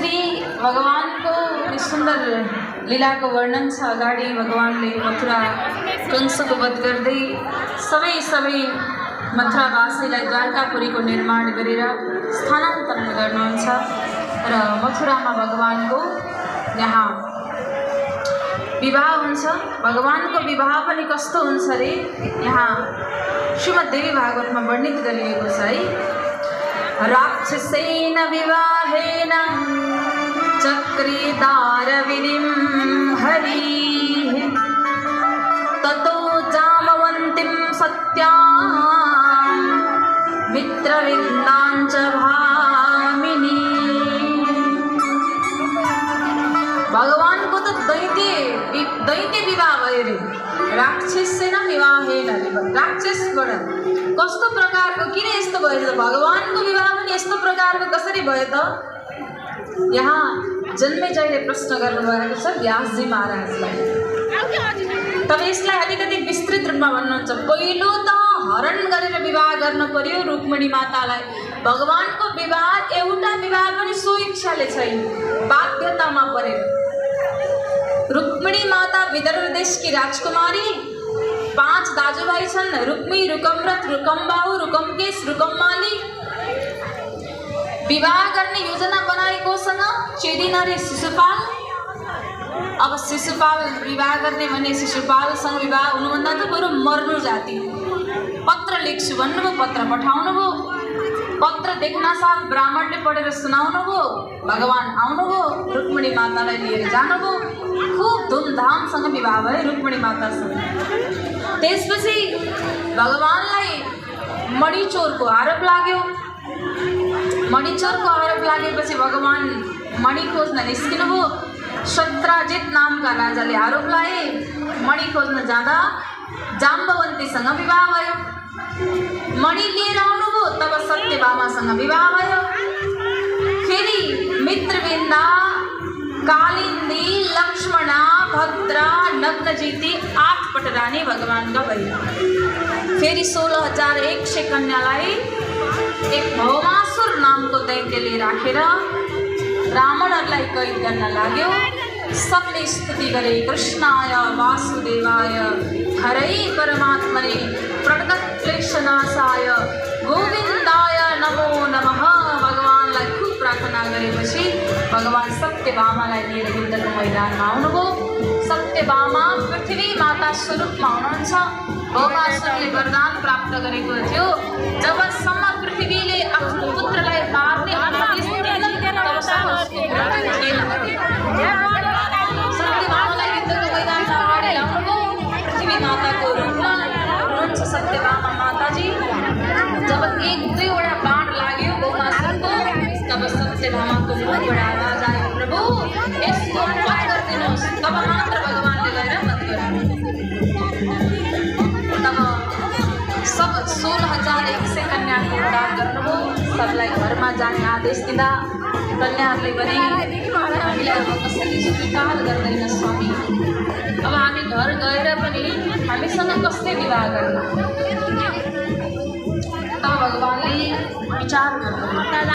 यसरी भगवानको सुन्दर लीलाको वर्णन छ। अगाडि भगवानले मथुरा कंसको वध गर्दै सबै मथुरावासीलाई द्वारकापुरीको निर्माण गरेर स्थानान्तरण गर्नुहुन्छ र मथुरामा भगवानको यहाँ विवाह हुन्छ। भगवानको विवाह पनि कस्तो हुन्छ रे, यहाँ श्रीमद्देवी भागवतमा वर्णित गरिएको छ है। राक्षसेन विवाहेन चक्रे दारविनिं हरिः ततो जामवन्तीं सत्यां मित्रविन्दां च भामिनी। भगवानको त दैत्य विवाह भयो रे, राक्षसेन विवाहेन रे। राक्षसबाट कस्तो प्रकारको, किन यस्तो भयो त? भगवानको विवाह पनि यस्तो प्रकारको कसरी भयो त? यहाँ जन्मेजयले प्रश्न गर्नुभएको छ व्यासजी महाराजलाई। तब यसलाई अलिकति विस्तृत रूपमा भन्नुहुन्छ। पहिलो त हरण गरेर विवाह गर्न पर्यो रुक्मिणी मातालाई। भगवानको विवाह एउटा विवाह पनि सो इच्छाले छैन, बाध्यतामा परेर। रुक्मिणी माता विदर्भ देशकी राजकुमारी, 5 दाजुभाइ छन्, रुक्मी, रुकमरथ, रुकमबाहु, रुकमकेश, रुकममाली। विवाह गर्ने योजना बनाएकोसँग चेदिन रे शिशुपाल। अब शिशुपाल विवाह गर्ने भने शिशुपालसँग विवाह हुनुभन्दा त बरु मर्नु जाति। पत्र लेख्छु भन्नुभयो, पत्र पठाउनु भयो। पत्र देख्न साथ ब्राह्मणले पढेर सुनाउनु भयो। भगवान आउनुभयो, रुक्मिणी मातालाई लिएर जानुभयो। खूब धुमधामसँग विवाह भयो रुक्मिणी मातासँग। त्यसपछि भगवानलाई मणिचोरको आरोप लाग्यो। मणिचोरको आरोप लागेपछि भगवान मणि खोज्न निस्किनुभयो। सत्राजित नामका राजाले आरोप लाए। मणि खोज्न जाँदा जाम्बवन्तीसँग विवाह भयो। मणि लिएर आउनुभयो, तब सत्यभामासँग विवाह भयो। फेरि मित्रविन्दा, कालिन्दी, लक्ष्मणा, भद्रा, नग्नजिती 8 पटरानी भगवानका भए। फेरि 16,100 कन्यालाई एक भौमासुर नामको दैत्यले राखेर ब्राह्मणहरूलाई कैद गर्न लाग्यो। सबले स्तुति गरे, कृष्णाय वासुदेवाय हरै परमात्मने प्रणतक्लेशनाशाय गोविन्दाय नमो नमः। भगवानलाई खूब प्रार्थना गरेपछि भगवान सत्यभामालाई लिएर युद्धको मैदानमा आउनुभयो। सत्यभामा पृथ्वी माता स्वरूपमा हुनुहुन्छ। भौमासुरले वरदान प्राप्त गरेको थियो, जबसम्म पृथ्वीले आफ्नो पुत्रलाई मार्ने अनुमति दिँदैन तबसम्म उसको पुत्र थिएन। सत्यभामालाई युद्धको मैदानमा अगाडि ल्याउनुभयो। पृथ्वी माताको रूपमा हुनुहुन्छ सत्यभामा माताजी। जब 1-2 बाण लाग्यो भौमासुरको, तब सत्यभामाको मुखबाट आवाज आयो, प्रभु यसको वध गरिदिनुहोस्। तब मात्र भगवानले गएर वध गर्नुभयो। तब सब 16,100 कन्याको उद्धार गर्नुभयो। सबलाई घरमा जाने आदेश दिँदा कन्याहरूले भने हामीलाई अब कसैले स्वीकार गर्दैन स्वामी। अब हामी घर गएर पनि हामीसँग कसले विवाह गर्ने? तब भगवानले विचार गर्नुभयो।